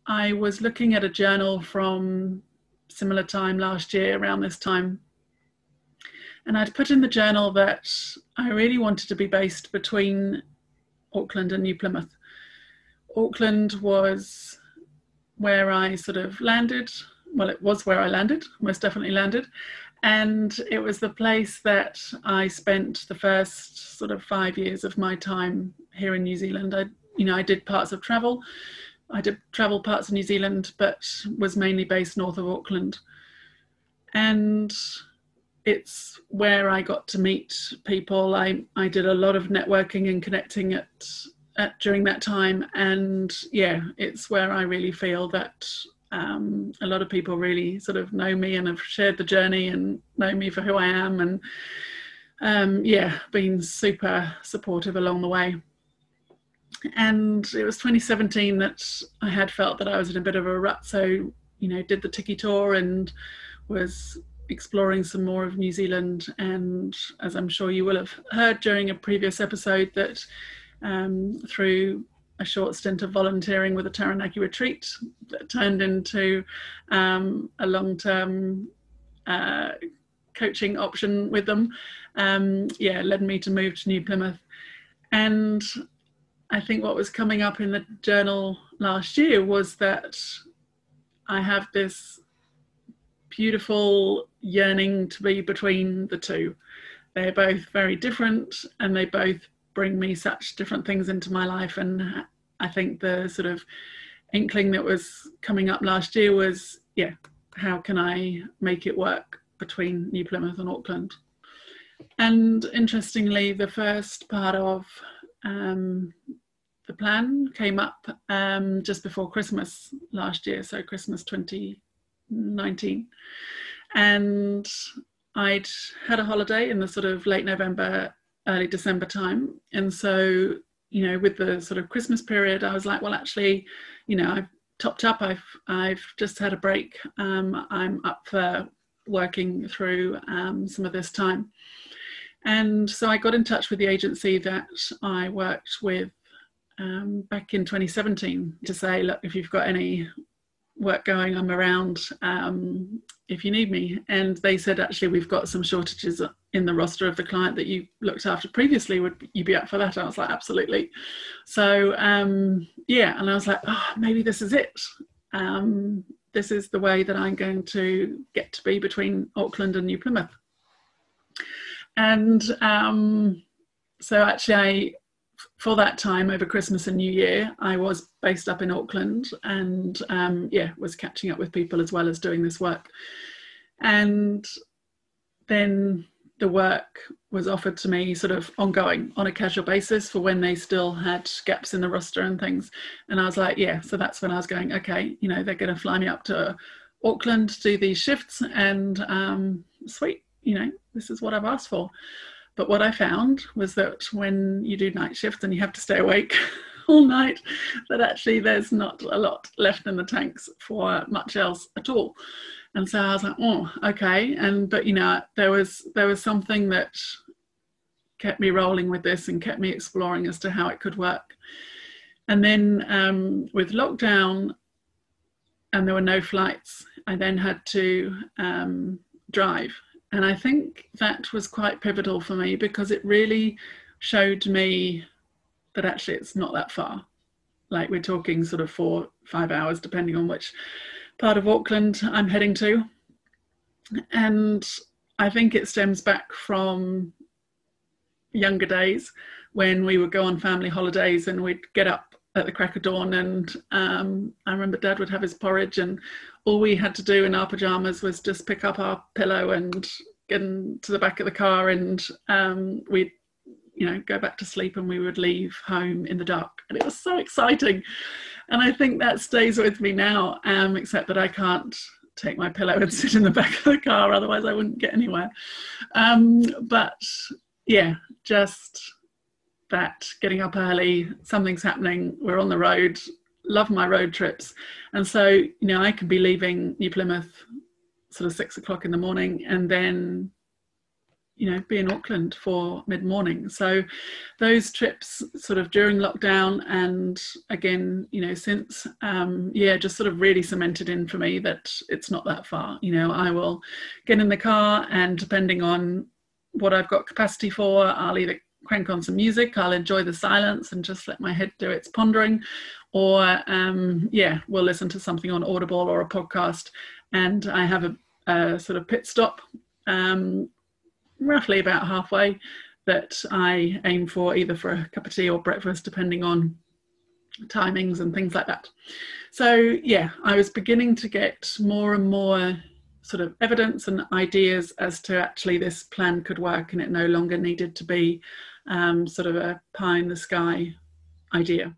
I was looking at a journal from similar time last year, around this time, and I'd put in the journal that I really wanted to be based between Auckland and New Plymouth. Auckland was where I sort of landed. Well, it was where I landed, most definitely landed. And it was the place that I spent the first sort of 5 years of my time here in New Zealand. I did parts of travel. I did travel parts of New Zealand, but was mainly based north of Auckland. And it's where I got to meet people. I did a lot of networking and connecting during that time. And yeah, it's where I really feel that a lot of people really sort of know me and have shared the journey and know me for who I am, and been super supportive along the way. And it was 2017 that I had felt that I was in a bit of a rut, so did the Tiki tour and was exploring some more of New Zealand. And as I'm sure you will have heard during a previous episode, that through a short stint of volunteering with a Taranaki retreat that turned into a long-term coaching option with them, led me to move to New Plymouth. And I think what was coming up in the journal last year was that I have this beautiful yearning to be between the two. They're both very different, and they both bring me such different things into my life. And I think the sort of inkling that was coming up last year was, how can I make it work between New Plymouth and Auckland? And interestingly, the first part of the plan came up just before Christmas last year, so Christmas 2019. And I'd had a holiday in the sort of late November, early December time. And so, with the sort of Christmas period, I was like, well, actually, I've topped up. I've just had a break. I'm up for working through some of this time. And so I got in touch with the agency that I worked with back in 2017 to say, look, if you've got any work going, I'm around if you need me. And they said, actually, we've got some shortages in the roster of the client that you looked after previously. Would you be up for that? And I was like, absolutely. So and I was like, oh, maybe this is it. This is the way that I'm going to get to be between Auckland and New Plymouth. And so actually, for that time over Christmas and New Year, I was based up in Auckland, and was catching up with people as well as doing this work. And then the work was offered to me sort of ongoing on a casual basis for when they still had gaps in the roster and things. And I was like, so that's when I was going, okay, they're going to fly me up to Auckland to do these shifts, and sweet, this is what I've asked for. But what I found was that when you do night shifts and you have to stay awake all night, that actually there's not a lot left in the tanks for much else at all. And so I was like, oh, okay. But there was something that kept me rolling with this and kept me exploring as to how it could work. And then with lockdown, and there were no flights, I then had to drive. And I think that was quite pivotal for me, because it really showed me that actually it's not that far. Like, we're talking sort of 4 or 5 hours, depending on which part of Auckland I'm heading to. And I think it stems back from younger days when we would go on family holidays and we'd get up at the crack of dawn, and I remember Dad would have his porridge, and all we had to do in our pajamas was just pick up our pillow and get into the back of the car, and we'd go back to sleep, and we would leave home in the dark. And it was so exciting. And I think that stays with me now, except that I can't take my pillow and sit in the back of the car, otherwise I wouldn't get anywhere. But yeah, just that, getting up early, something's happening, we're on the road, love my road trips. And so, I could be leaving New Plymouth sort of 6 o'clock in the morning, and then be in Auckland for mid-morning. So those trips sort of during lockdown, and again, since, just sort of really cemented in for me that it's not that far. I will get in the car, and depending on what I've got capacity for, I'll either crank on some music, I'll enjoy the silence and just let my head do its pondering, or we'll listen to something on Audible or a podcast. And I have a sort of pit stop roughly about halfway that I aim for, either for a cup of tea or breakfast, depending on timings and things like that. So I was beginning to get more and more sort of evidence and ideas as to actually this plan could work, and it no longer needed to be sort of a pie in the sky idea.